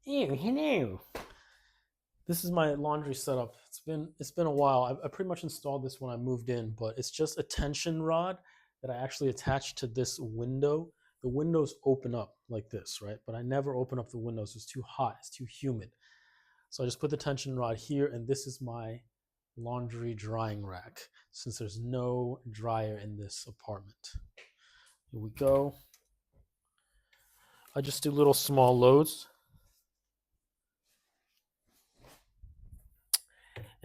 Ew, hello. This is my laundry setup. It's been a while. I pretty much installed this when I moved in, but it's just a tension rod that I actually attached to this window. The windows open up like this, right? But I never open up the windows. It's too hot. It's too humid. So I just put the tension rod here, and this is my laundry drying rack since there's no dryer in this apartment. Here we go. I just do little small loads,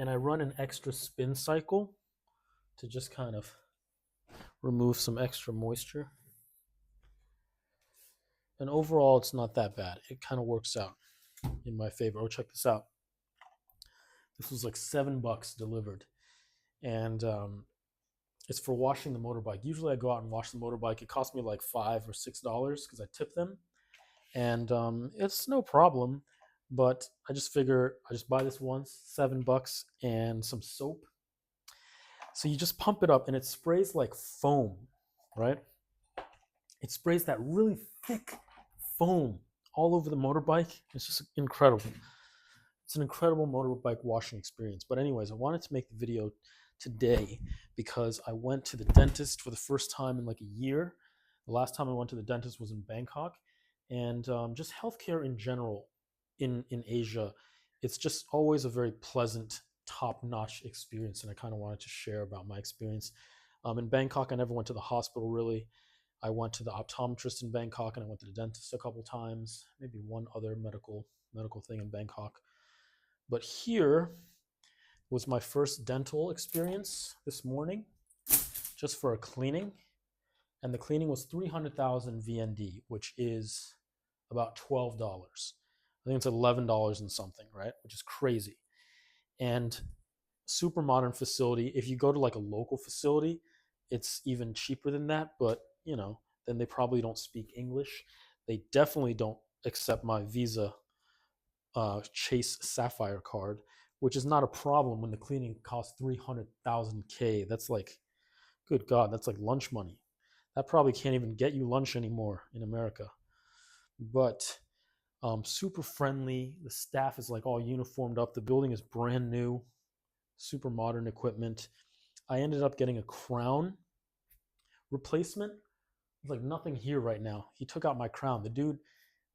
and I run an extra spin cycle to just kind of remove some extra moisture. And overall, it's not that bad. It kind of works out in my favor. Oh, check this out. This was like $7 delivered, and it's for washing the motorbike. Usually, I go out and wash the motorbike. It costs me like $5 or $6 because I tip them, and it's no problem. But I just figure I just buy this once, $7, and some soap. So you just pump it up, and it sprays like foam, right? It sprays that really thick foam all over the motorbike. It's just incredible. It's an incredible motorbike washing experience. But anyways, I wanted to make the video today because I went to the dentist for the first time in like a year. The last time I went to the dentist was in Bangkok, and just healthcare in general in Asia, it's just always a very pleasant, top-notch experience, and I kind of wanted to share about my experience. In Bangkok, I never went to the hospital really. I went to the optometrist in Bangkok, and I went to the dentist a couple times, maybe one other medical thing in Bangkok. But here was my first dental experience this morning, just for a cleaning, and the cleaning was 300,000 VND, which is about $12. I think it's $11 and something, right? Which is crazy. And super modern facility. If you go to like a local facility, it's even cheaper than that, but then they probably don't speak English. They definitely don't accept my Visa Chase Sapphire card, which is not a problem when the cleaning costs 300,000 K. That's like, good God, that's like lunch money. That probably can't even get you lunch anymore in America. But super friendly. The staff is like all uniformed up. The building is brand new, super modern equipment. I ended up getting a crown replacement. There's like nothing here right now. He took out my crown. The dude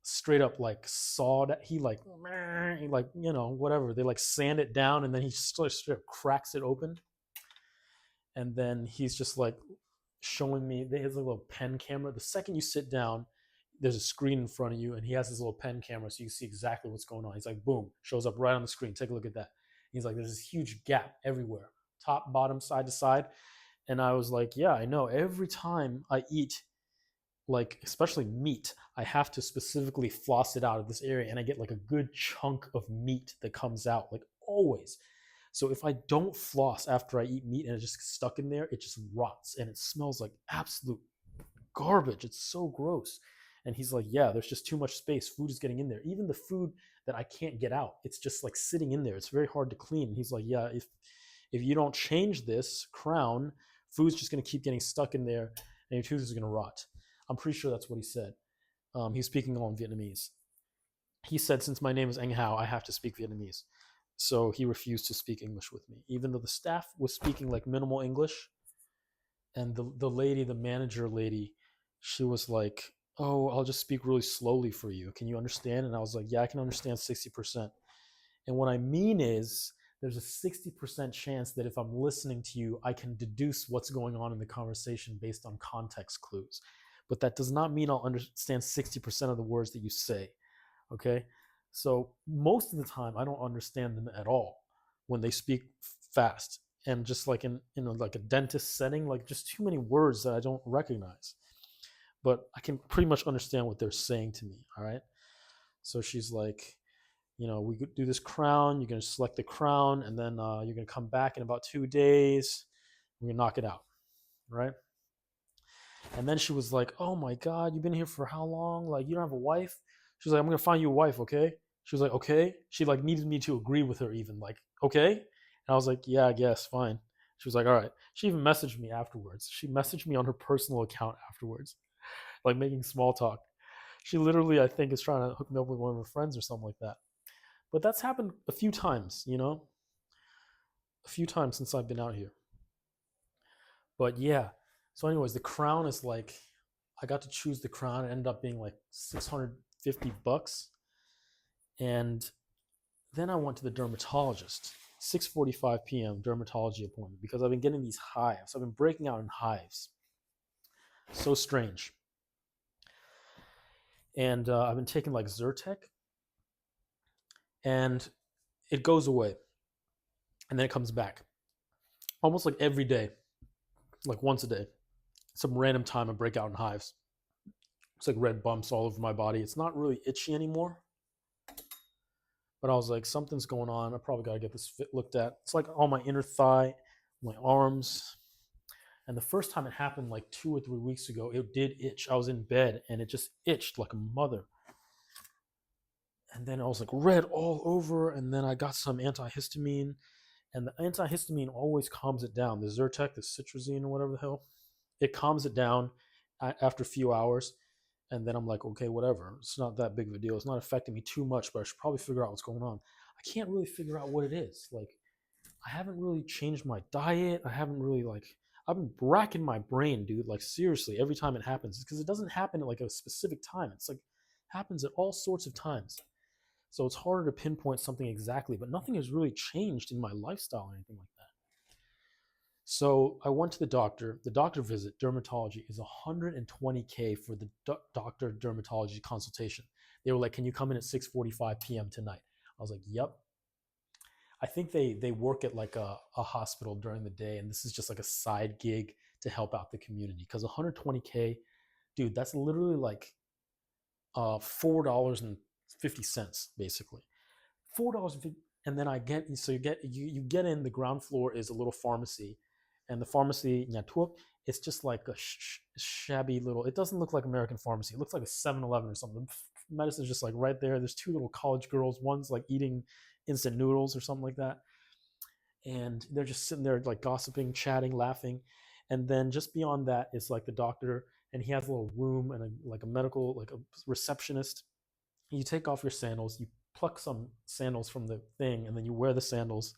straight up like sawed it. He like whatever. They like sand it down, and then he straight up cracks it open. And then he's just like showing me. He has a little pen camera. The second you sit down, there's a screen in front of you, and he has this little pen camera, so you see exactly what's going on. He's like, boom, shows up right on the screen. Take a look at that. He's like, there's this huge gap everywhere, top, bottom, side to side. And I was like, yeah, I know. Every time I eat, like especially meat, I have to specifically floss it out of this area, and I get like a good chunk of meat that comes out, like always. So if I don't floss after I eat meat and it just gets stuck in there, it just rots and it smells like absolute garbage. It's so gross. And he's like, yeah, there's just too much space. Food is getting in there. Even the food that I can't get out, it's just like sitting in there. It's very hard to clean. And he's like, yeah, if you don't change this crown, food's just going to keep getting stuck in there, and your tooth is going to rot. I'm pretty sure that's what he said. He's speaking all in Vietnamese. He said, since my name is Eng Hao, I have to speak Vietnamese. So he refused to speak English with me, even though the staff was speaking like minimal English. And the lady, the manager lady, she was like, oh, I'll just speak really slowly for you. Can you understand? And I was like, yeah, I can understand 60%. And what I mean is, there's a 60% chance that if I'm listening to you, I can deduce what's going on in the conversation based on context clues. But that does not mean I'll understand 60% of the words that you say. Okay? So most of the time, I don't understand them at all when they speak fast. And just like in like a dentist setting, like just too many words that I don't recognize. But I can pretty much understand what they're saying to me. All right. So she's like, we could do this crown. You're going to select the crown, and then you're going to come back in about 2 days. We're going to knock it out. Right. And then she was like, oh my God, you've been here for how long? Like, you don't have a wife? She was like, I'm going to find you a wife. Okay. She was like, okay. She like needed me to agree with her even, like, okay. And I was like, yeah, I guess, fine. She was like, all right. She even messaged me afterwards. She messaged me on her personal account afterwards, like making small talk. She literally, I think, is trying to hook me up with one of her friends or something like that. But that's happened a few times, a few times since I've been out here. But yeah, so anyways, the crown is like, I got to choose the crown. It ended up being like $650, and then I went to the dermatologist. 6:45 p.m. dermatology appointment because I've been getting these hives. I've been breaking out in hives. So strange. And I've been taking like Zyrtec, and it goes away, and then it comes back, almost like every day, like once a day. Some random time I break out in hives. It's like red bumps all over my body. It's not really itchy anymore, but I was like, something's going on. I probably got to get this looked at. It's like on my inner thigh, my arms. And the first time it happened, like 2 or 3 weeks ago, it did itch. I was in bed and it just itched like a mother. And then I was like red all over. And then I got some antihistamine. And the antihistamine always calms it down. The Zyrtec, the citrazine, or whatever the hell, it calms it down after a few hours. And then I'm like, okay, whatever. It's not that big of a deal. It's not affecting me too much, but I should probably figure out what's going on. I can't really figure out what it is. Like, I haven't really changed my diet. I haven't really I've been racking my brain, dude. Like, seriously, every time it happens, because it doesn't happen at like a specific time. It's like happens at all sorts of times. So it's harder to pinpoint something exactly, but nothing has really changed in my lifestyle or anything like that. So I went to the doctor. The doctor visit, dermatology, is $120K for the doctor dermatology consultation. They were like, "Can you come in at 6:45 p.m. tonight?" I was like, "Yep." I think they work at like a hospital during the day, and this is just like a side gig to help out the community. Because 120K, dude, that's literally like $4.50 basically. $4.50, and then you get in. The ground floor is a little pharmacy, and the pharmacy, it's just like a shabby little. It doesn't look like American pharmacy. It looks like a 7-Eleven or something. Medicine's just like right there. There's 2 little college girls. One's like eating instant noodles or something like that, and they're just sitting there like gossiping, chatting, laughing. And then just beyond that is like the doctor, and he has a little room and like a medical, like a receptionist. You take off your sandals, you pluck some sandals from the thing, and then you wear the sandals,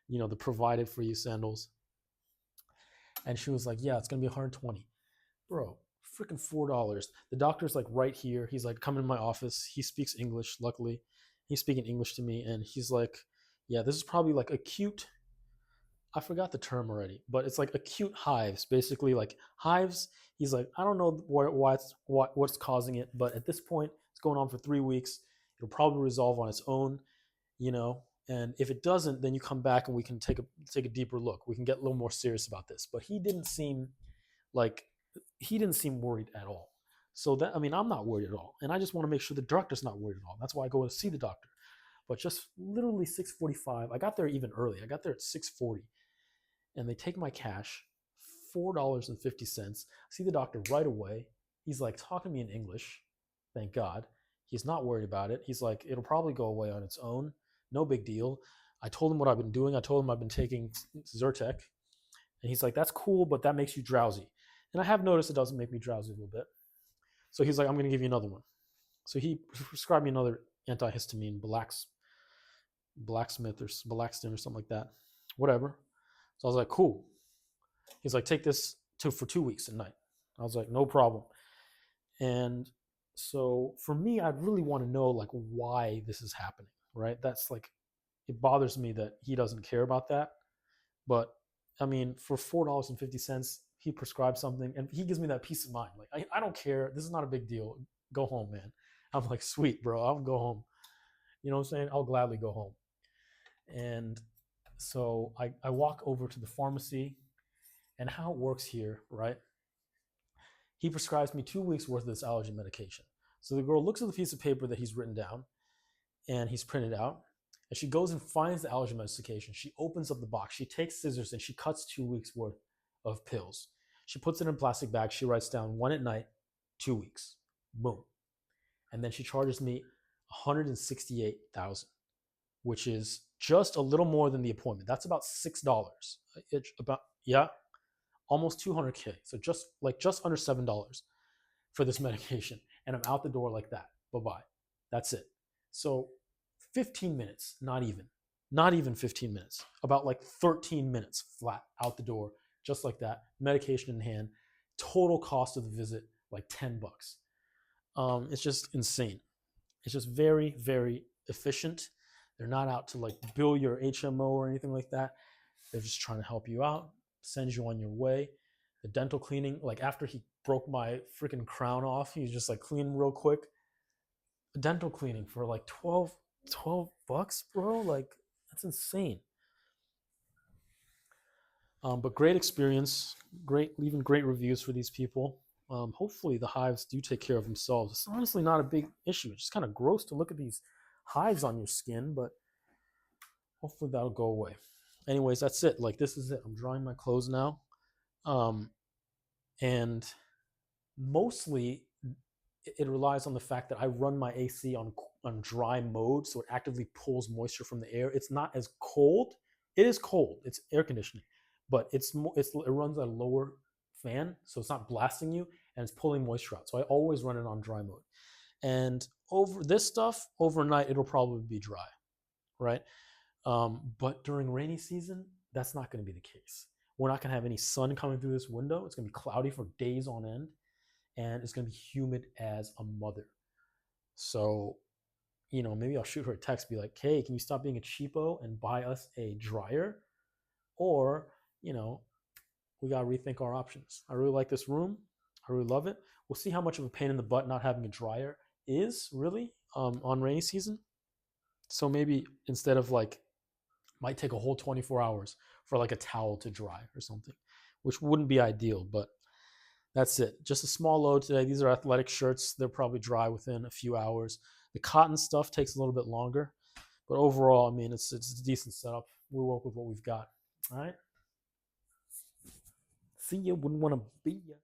the provided for you sandals. And she was like, "Yeah, it's gonna be 120, bro. Freaking $4." The doctor's like right here. He's like, "Come in my office." He speaks English. Luckily, he's speaking English to me, and he's like, "Yeah, this is probably like acute." I forgot the term already, but it's like acute hives, basically like hives. He's like, "I don't know what's causing it, but at this point, it's going on for 3 weeks. It'll probably resolve on its own, you know. And if it doesn't, then you come back and we can take a deeper look. We can get a little more serious about this." But like he didn't seem worried at all. So that, I mean, I'm not worried at all, and I just want to make sure the doctor's not worried at all. That's why I go to see the doctor. But just literally 6:45. I got there even early. I got there at 6:40, and they take my cash, $4.50. See the doctor right away. He's like talking to me in English. Thank God. He's not worried about it. He's like, "It'll probably go away on its own. No big deal." I told him what I've been doing. I told him I've been taking Zyrtec. And he's like, "That's cool, but that makes you drowsy." And I have noticed it doesn't make me drowsy a little bit. So he's like, "I'm going to give you another one." So he prescribed me another antihistamine, Blacksmith or Blackston or something like that. Whatever. So I was like, "Cool." He's like, "Take this for 2 weeks at night." I was like, "No problem." And so for me, I'd really want to know like why this is happening, right? That's like, it bothers me that he doesn't care about that. But I mean, for $4.50, he prescribed something, and he gives me that peace of mind. Like, I don't care. This is not a big deal. Go home, man. I'm like, "Sweet, bro. I'll go home." You know what I'm saying? I'll gladly go home. And so I walk over to the pharmacy, and how it works here, right? He prescribes me 2 weeks worth of this allergy medication. So the girl looks at the piece of paper that he's written down and he's printed out, and she goes and finds the allergy medication. She opens up the box. She takes scissors and she cuts 2 weeks worth of pills. She puts it in a plastic bag. She writes down 1 at night, 2 weeks. Boom. And then she charges me $168,000, which is just a little more than the appointment. That's about $6. Almost $200K. So just under $7 for this medication. and I'm out the door like that. Bye-bye. That's it. So 15 minutes, not even 15 minutes, about like 13 minutes flat out the door, just like that, medication in hand. Total cost of the visit, like $10. It's just insane. It's just very, very efficient. They're not out to like bill your HMO or anything like that. They're just trying to help you out, send you on your way. The dental cleaning, like after he broke my freaking crown off, he was just like cleaning real quick. Dental cleaning for like 12 bucks, bro. Like, that's insane. But great experience, great, leaving great reviews for these people. Hopefully the hives do take care of themselves. It's honestly not a big issue. It's just kind of gross to look at these hives on your skin, but hopefully that'll go away. Anyways, that's it. Like, this is it. I'm drying my clothes now. And mostly it relies on the fact that I run my AC on dry mode, so it actively pulls moisture from the air. It's not as cold. It is cold. It's air conditioning, but it runs at a lower fan, so it's not blasting you, and it's pulling moisture out. So I always run it on dry mode. And over this stuff, overnight it'll probably be dry, right? But during rainy season, that's not going to be the case. We're not going to have any sun coming through this window. It's going to be cloudy for days on end, and it's going to be humid as a mother. So, maybe I'll shoot her a text, be like, hey, can you stop being a cheapo and buy us a dryer? Or, we got to rethink our options. I really like this room. I really love it. We'll see how much of a pain in the butt not having a dryer is really on rainy season. So maybe instead of might take a whole 24 hours for like a towel to dry or something, which wouldn't be ideal, but that's it. Just a small load today. These are athletic shirts. They're probably dry within a few hours. The cotton stuff takes a little bit longer, but overall, I mean, it's a decent setup. We'll work with what we've got. All right. See ya. Wouldn't want to be ya.